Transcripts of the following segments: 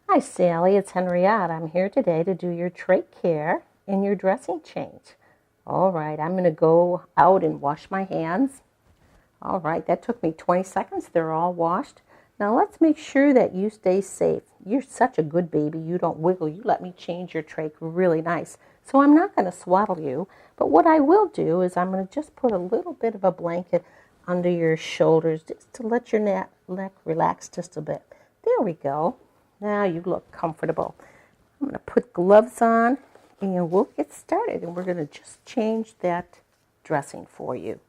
Hi Sally, it's Henriette. I'm here today to do your trach care and your dressing change. All right, I'm going to go out and wash my hands. All right, that took me 20 seconds. They're all washed. Now let's make sure that you stay safe. You're such a good baby. You don't wiggle. You let me change your trach really nice. So I'm not going to swaddle you, but what I will do is I'm going to just put a little bit of a blanket under your shoulders just to let your neck relax just a bit. There we go. Now you look comfortable. I'm going to put gloves on and we'll get started, and we're going to just change that dressing for you.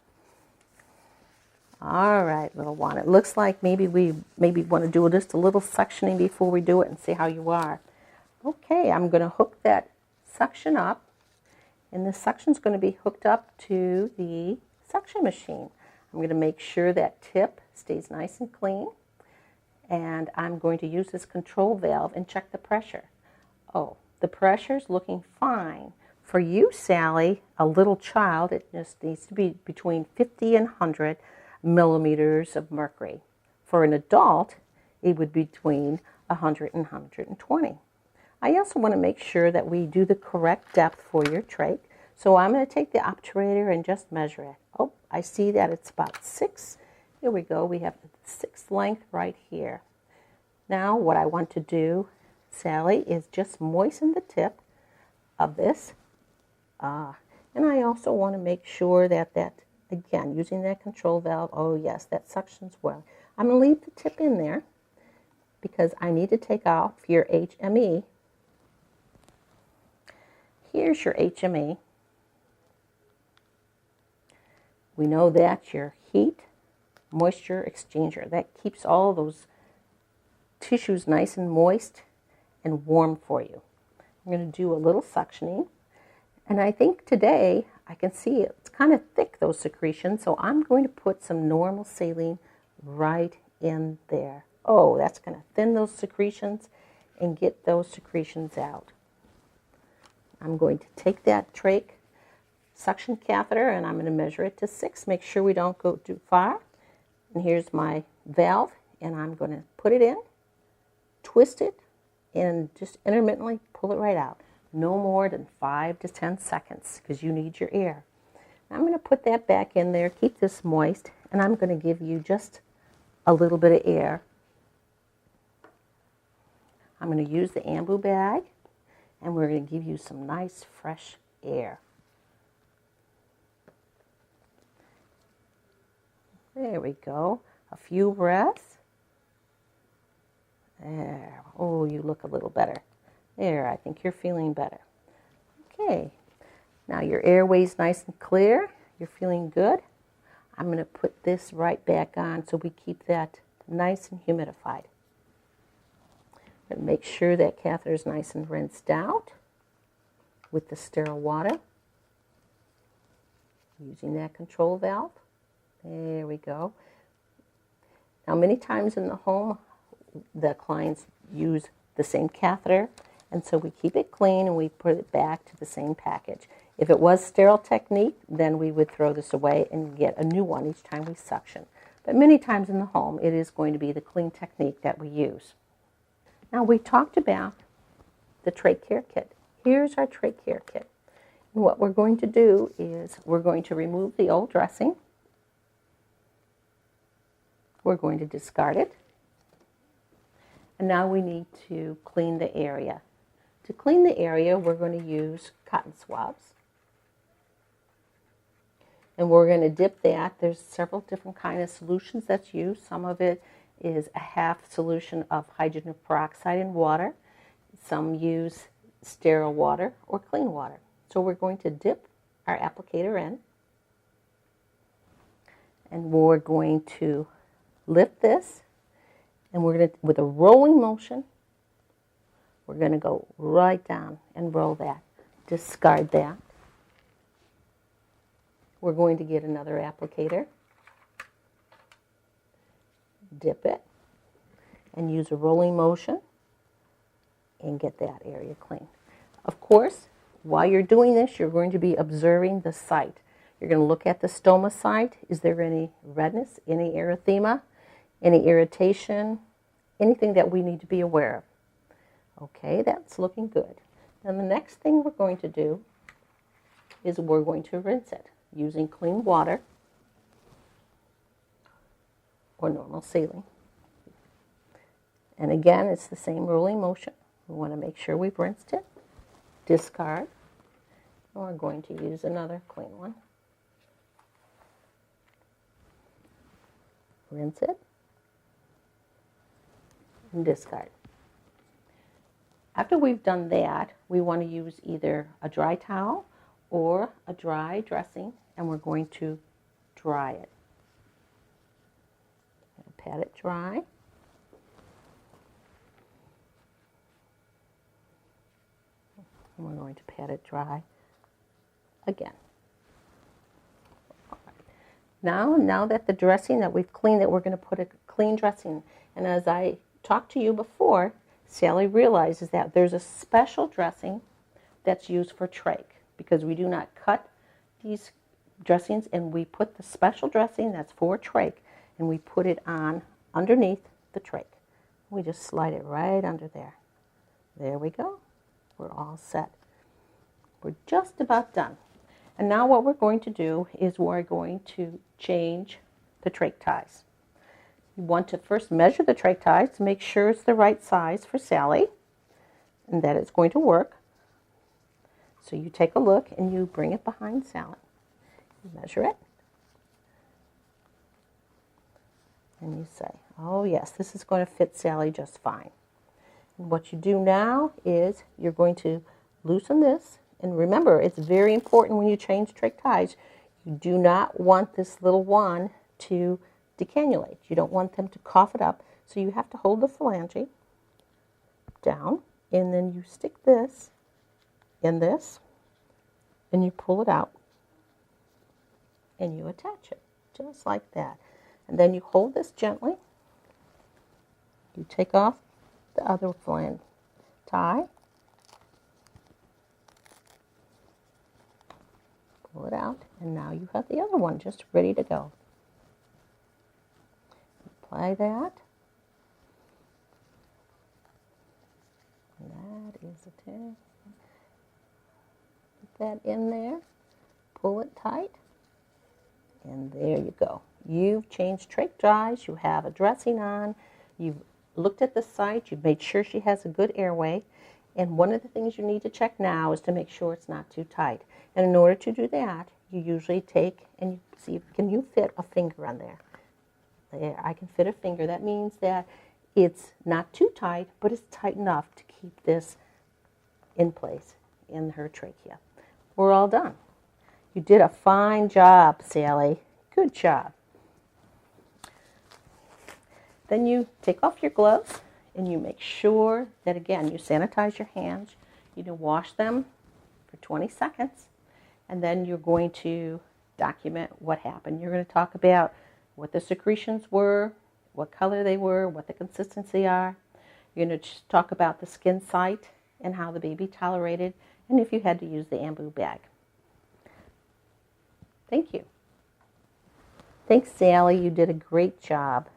All right, little one. It looks like maybe we want to do just a little suctioning before we do it and see how you are. Okay, I'm going to hook that suction up, and the suction's going to be hooked up to the suction machine. I'm going to make sure that tip stays nice and clean, and I'm going to use this control valve and check the pressure. Oh, the pressure's looking fine. For you, Sally, a little child, it just needs to be between 50 and 100 millimeters of mercury. For an adult, it would be between 100 and 120. I also want to make sure that we do the correct depth for your trach. So I'm going to take the obturator and just measure it. Oh, I see that it's about 6. Here we go. We have 6 length right here. Now what I want to do, Sally, is just moisten the tip of this. And I also want to make sure that again, using that control valve, oh yes, that suctions well. I'm going to leave the tip in there because I need to take off your HME. Here's your HME. We know that's your heat moisture exchanger. That keeps all those tissues nice and moist and warm for you. I'm going to do a little suctioning. And I think today I can see it's kind of thick, those secretions, so I'm going to put some normal saline right in there. Oh, that's going to thin those secretions and get those secretions out. I'm going to take that trach suction catheter and I'm going to measure it to 6. Make sure we don't go too far. And here's my valve, and I'm going to put it in, twist it, and just intermittently pull it right out. No more than 5 to 10 seconds because you need your air. I'm going to put that back in there, keep this moist, and I'm going to give you just a little bit of air. I'm going to use the ambu bag, and we're going to give you some nice fresh air. There we go. A few breaths. There. Oh, you look a little better. There, I think you're feeling better. Okay, now your airway's nice and clear. You're feeling good. I'm going to put this right back on so we keep that nice and humidified. And make sure that catheter is nice and rinsed out with the sterile water. Using that control valve. There we go. Now, many times in the home, the clients use the same catheter, and so we keep it clean and we put it back to the same package. If it was sterile technique, then we would throw this away and get a new one each time we suction. But many times in the home, it is going to be the clean technique that we use. Now, we talked about the trach care kit. Here's our trach care kit. And what we're going to do is we're going to remove the old dressing. We're going to discard it. And now we need to clean the area. To clean the area, we're going to use cotton swabs. And we're going to dip that. There's several different kinds of solutions that's used. Some of it is a half solution of hydrogen peroxide in water. Some use sterile water or clean water. So we're going to dip our applicator in. And we're going to lift this. And we're going to, with a rolling motion, we're going to go right down and roll that. Discard that. We're going to get another applicator, dip it, and use a rolling motion and get that area clean. Of course, while you're doing this, you're going to be observing the site. You're going to look at the stoma site. Is there any redness, any erythema, any irritation, anything that we need to be aware of? Okay, that's looking good. Then the next thing we're going to do is we're going to rinse it using clean water or normal saline. And again, it's the same rolling motion. We want to make sure we've rinsed it. Discard. And we're going to use another clean one. Rinse it and discard. After we've done that, we want to use either a dry towel or a dry dressing, and we're going to dry it. Pat it dry. And we're going to pat it dry again. Now that the dressing that we've cleaned it, we're going to put a clean dressing. And as I talked to you before, Sally realizes that there's a special dressing that's used for trach, because we do not cut these dressings, and we put the special dressing that's for trach, and we put it on underneath the trach. We just slide it right under there. There we go. We're all set. We're just about done. And now what we're going to do is we're going to change the trach ties. You want to first measure the trach ties to make sure it's the right size for Sally and that it's going to work. So you take a look and you bring it behind Sally. You measure it. And you say, oh yes, this is going to fit Sally just fine. And what you do now is you're going to loosen this. And remember, it's very important when you change trach ties, you do not want this little one to decannulate. You don't want them to cough it up. So you have to hold the phalange down, and then you stick this in this, and you pull it out, and you attach it, just like that. And then you hold this gently. You take off the other flange tie, pull it out, and now you have the other one just ready to go. Apply that. And that is a tip. Put that in there, pull it tight, and there you go. You've changed trach ties, you have a dressing on, you've looked at the site, you've made sure she has a good airway, and one of the things you need to check now is to make sure it's not too tight. And in order to do that, you usually take and you see, can you fit a finger on there? There, I can fit a finger. That means that it's not too tight, but it's tight enough to keep this in place in her trachea. We're all done. You did a fine job, Sally. Good job. Then you take off your gloves and you make sure that, again, you sanitize your hands. You can wash them for 20 seconds. And then you're going to document what happened. You're going to talk about what the secretions were, what color they were, what the consistency are. You're going to talk about the skin site and how the baby tolerated, and if you had to use the ambu bag. Thank you. Thanks, Sally. You did a great job.